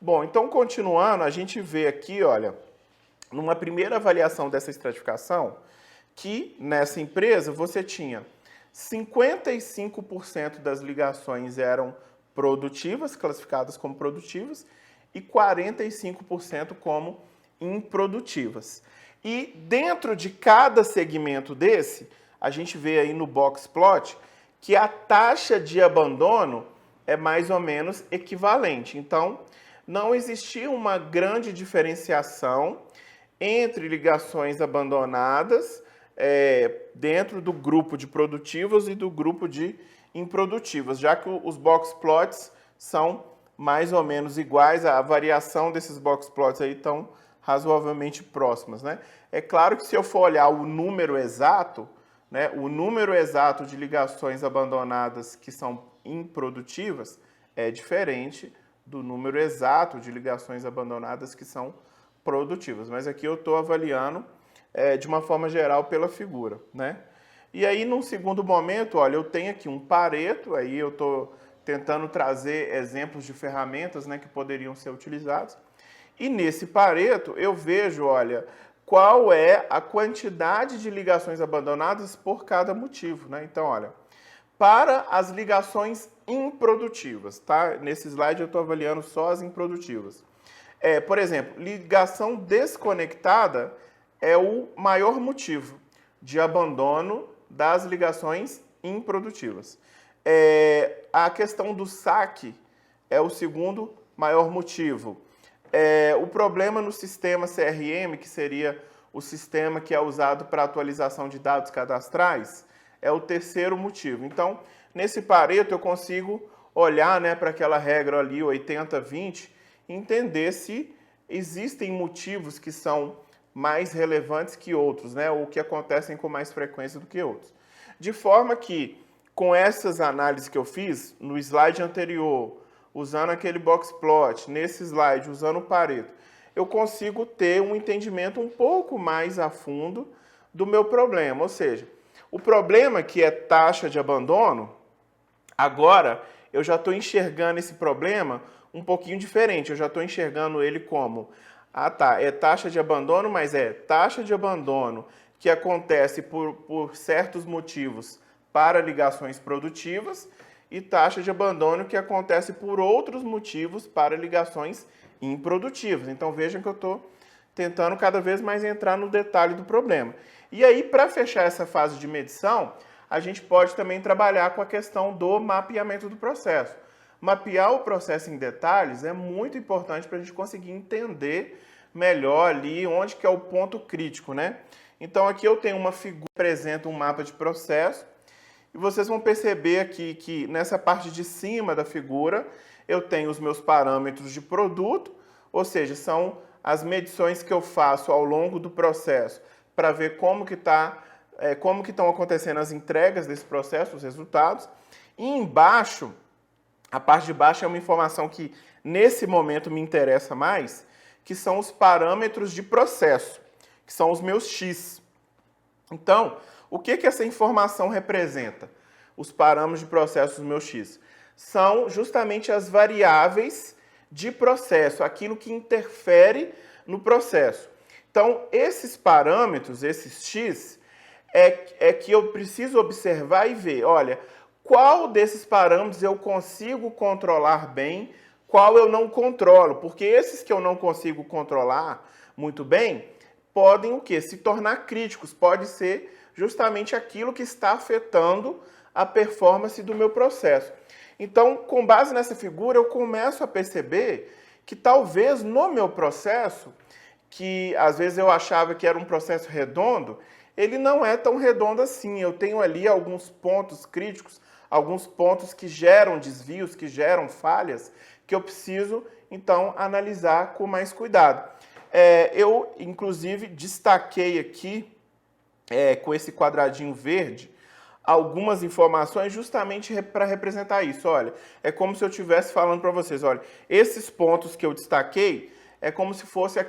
Bom, então continuando, a gente vê aqui, olha, numa primeira avaliação dessa estratificação, que nessa empresa você tinha 55% das ligações eram produtivas, classificadas como produtivas, e 45% como improdutivas. E dentro de cada segmento desse, a gente vê aí no box plot que a taxa de abandono é mais ou menos equivalente. Então, não existia uma grande diferenciação entre ligações abandonadas dentro do grupo de produtivas e do grupo de improdutivas, já que os box plots são mais ou menos iguais, a variação desses box plots aí estão razoavelmente próximas, né? É claro que se eu for olhar o número exato, né, o número exato de ligações abandonadas que são improdutivas é diferente do número exato de ligações abandonadas que são produtivas. Mas aqui eu estou avaliando de uma forma geral pela figura, né? E aí, num segundo momento, olha, eu tenho aqui um Pareto, aí eu estou tentando trazer exemplos de ferramentas, né, que poderiam ser utilizados. E nesse Pareto eu vejo, olha, qual é a quantidade de ligações abandonadas por cada motivo, né? Então, olha, para as ligações improdutivas, tá? Nesse slide eu estou avaliando só as improdutivas. Por exemplo, ligação desconectada é o maior motivo de abandono das ligações improdutivas. A questão do saque é o segundo maior motivo. O problema no sistema CRM, que seria o sistema que é usado para atualização de dados cadastrais, é o terceiro motivo. Então, nesse Pareto eu consigo olhar, né, para aquela regra ali, 80-20, e entender se existem motivos que são mais relevantes que outros, né, ou que acontecem com mais frequência do que outros. De forma que, com essas análises que eu fiz, no slide anterior, usando aquele box plot, nesse slide, usando o Pareto, eu consigo ter um entendimento um pouco mais a fundo do meu problema. Ou seja, o problema que é taxa de abandono, agora eu já estou enxergando esse problema um pouquinho diferente. Eu já estou enxergando ele como, é taxa de abandono, mas é taxa de abandono que acontece por certos motivos para ligações produtivas e taxa de abandono que acontece por outros motivos para ligações improdutivas. Então vejam que eu estou tentando cada vez mais entrar no detalhe do problema. E aí, para fechar essa fase de medição, a gente pode também trabalhar com a questão do mapeamento do processo. Mapear o processo em detalhes é muito importante para a gente conseguir entender melhor ali onde que é o ponto crítico, né? Então aqui eu tenho uma figura que apresenta um mapa de processo e vocês vão perceber aqui que nessa parte de cima da figura eu tenho os meus parâmetros de produto, ou seja, são as medições que eu faço ao longo do processo para ver como que estão acontecendo as entregas desse processo, os resultados. E embaixo, a parte de baixo é uma informação que nesse momento me interessa mais, que são os parâmetros de processo, que são os meus X. Então, o que essa informação representa? Os parâmetros de processo dos meus X são justamente as variáveis de processo, aquilo que interfere no processo. Então, esses parâmetros, esses X, é que eu preciso observar e ver, olha, qual desses parâmetros eu consigo controlar bem, qual eu não controlo, porque esses que eu não consigo controlar muito bem, podem o quê? Se tornar críticos, pode ser justamente aquilo que está afetando a performance do meu processo. Então, com base nessa figura, eu começo a perceber que talvez no meu processo, que às vezes eu achava que era um processo redondo, ele não é tão redondo assim. Eu tenho ali alguns pontos críticos, alguns pontos que geram desvios, que geram falhas, que eu preciso, então, analisar com mais cuidado. Eu, inclusive, destaquei aqui, com esse quadradinho verde, algumas informações justamente para representar isso. Olha, é como se eu estivesse falando para vocês, olha, esses pontos que eu destaquei é como se fossem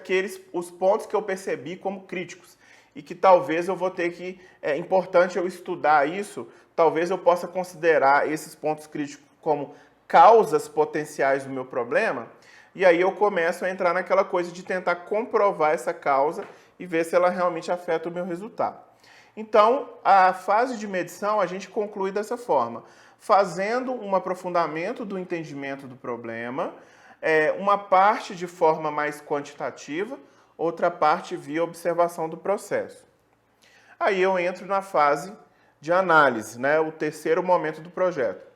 os pontos que eu percebi como críticos e que talvez eu vou ter que, é importante eu estudar isso, talvez eu possa considerar esses pontos críticos como causas potenciais do meu problema, e aí eu começo a entrar naquela coisa de tentar comprovar essa causa e ver se ela realmente afeta o meu resultado. Então, a fase de medição a gente conclui dessa forma, fazendo um aprofundamento do entendimento do problema, uma parte de forma mais quantitativa, outra parte via observação do processo. Aí eu entro na fase de análise, né, o terceiro momento do projeto.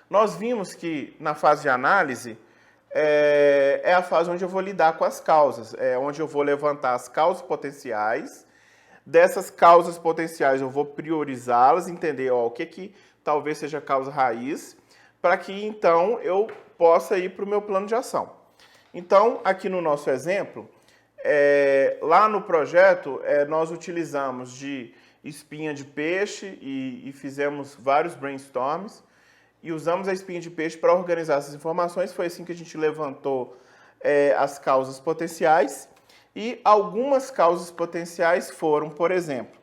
Nós vimos que na fase de análise é a fase onde eu vou lidar com as causas, onde eu vou levantar as causas potenciais. Dessas causas potenciais eu vou priorizá-las, entender o que talvez seja a causa raiz, para que então eu possa ir para o meu plano de ação. Então, aqui no nosso exemplo, lá no projeto, nós utilizamos de espinha de peixe e fizemos vários brainstorms e usamos a espinha de peixe para organizar essas informações. Foi assim que a gente levantou as causas potenciais. E algumas causas potenciais foram, por exemplo,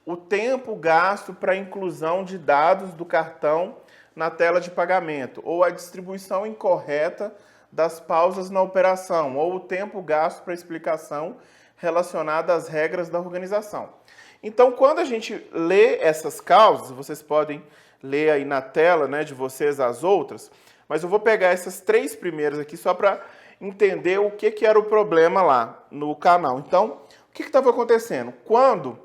o tempo gasto para a inclusão de dados do cartão na tela de pagamento, ou a distribuição incorreta das pausas na operação, ou o tempo gasto para explicação relacionada às regras da organização. Então, quando a gente lê essas causas, vocês podem ler aí na tela, né, de vocês as outras, mas eu vou pegar essas 3 primeiras aqui só para entender o que era o problema lá no canal. Então, o que estava acontecendo? Quando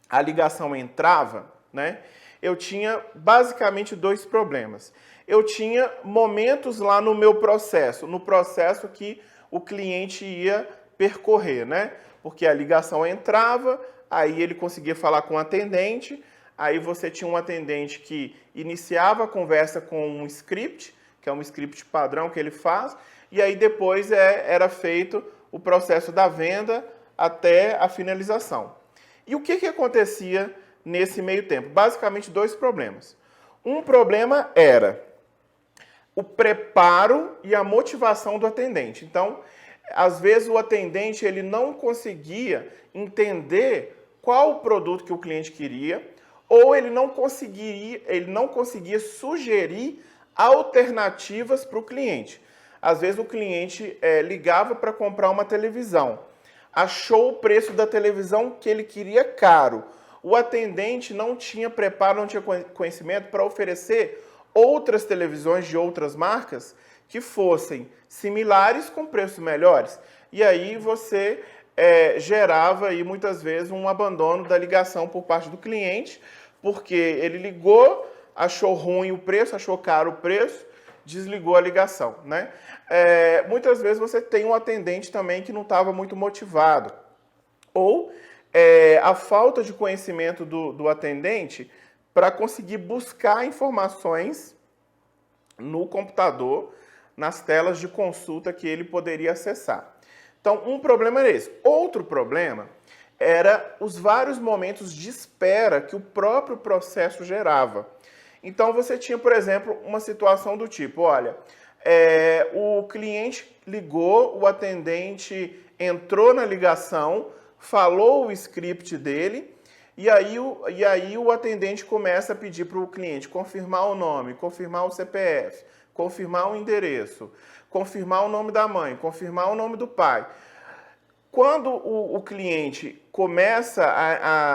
a ligação entrava, né, eu tinha basicamente 2 problemas. Eu tinha momentos lá no meu processo, no processo que o cliente ia percorrer, né? Porque a ligação entrava, aí ele conseguia falar com o atendente, aí você tinha um atendente que iniciava a conversa com um script, que é um script padrão que ele faz, e aí depois era feito o processo da venda até a finalização. E o que acontecia nesse meio tempo? Basicamente 2 problemas. Um problema era o preparo e a motivação do atendente. Então, às vezes o atendente ele não conseguia entender qual o produto que o cliente queria, ou ele não conseguia sugerir alternativas para o cliente. Às vezes o cliente ligava para comprar uma televisão, achou o preço da televisão que ele queria caro. O atendente não tinha preparo, não tinha conhecimento para oferecer outras televisões de outras marcas que fossem similares com preços melhores. E aí você gerava aí, muitas vezes um abandono da ligação por parte do cliente, porque ele ligou, achou ruim o preço, achou caro o preço, desligou a ligação, né? Muitas vezes você tem um atendente também que não estava muito motivado. Ou a falta de conhecimento do atendente para conseguir buscar informações no computador, nas telas de consulta que ele poderia acessar. Então, um problema era esse. Outro problema era os vários momentos de espera que o próprio processo gerava. Então, você tinha, por exemplo, uma situação do tipo, olha, o cliente ligou, o atendente entrou na ligação, falou o script dele, e aí o atendente começa a pedir para o cliente confirmar o nome, confirmar o CPF, confirmar o endereço, confirmar o nome da mãe, confirmar o nome do pai. Quando o cliente começa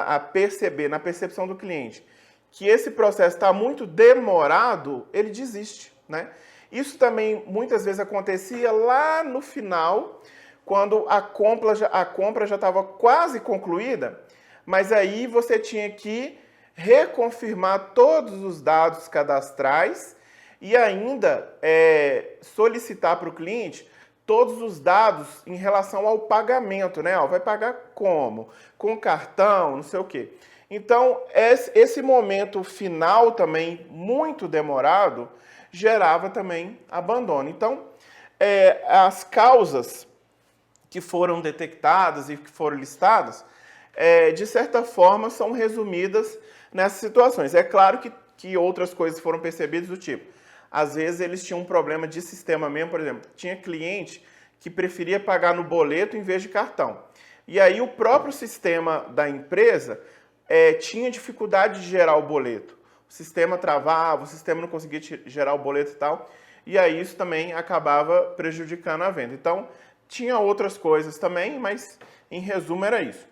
a perceber, na percepção do cliente, que esse processo está muito demorado, ele desiste, né? Isso também muitas vezes acontecia lá no final, quando a compra já estava quase concluída, mas aí você tinha que reconfirmar todos os dados cadastrais e ainda solicitar para o cliente todos os dados em relação ao pagamento, né? Vai pagar como? Com cartão, não sei o quê. Então, esse momento final também, muito demorado, gerava também abandono. Então, as causas que foram detectadas e que foram listadas, de certa forma, são resumidas nessas situações. É claro que outras coisas foram percebidas do tipo, às vezes eles tinham um problema de sistema mesmo, por exemplo, tinha cliente que preferia pagar no boleto em vez de cartão. E aí o próprio sistema da empresa tinha dificuldade de gerar o boleto. O sistema travava, o sistema não conseguia gerar o boleto e tal. e aí isso também acabava prejudicando a venda. Então, tinha outras coisas também, mas em resumo era isso.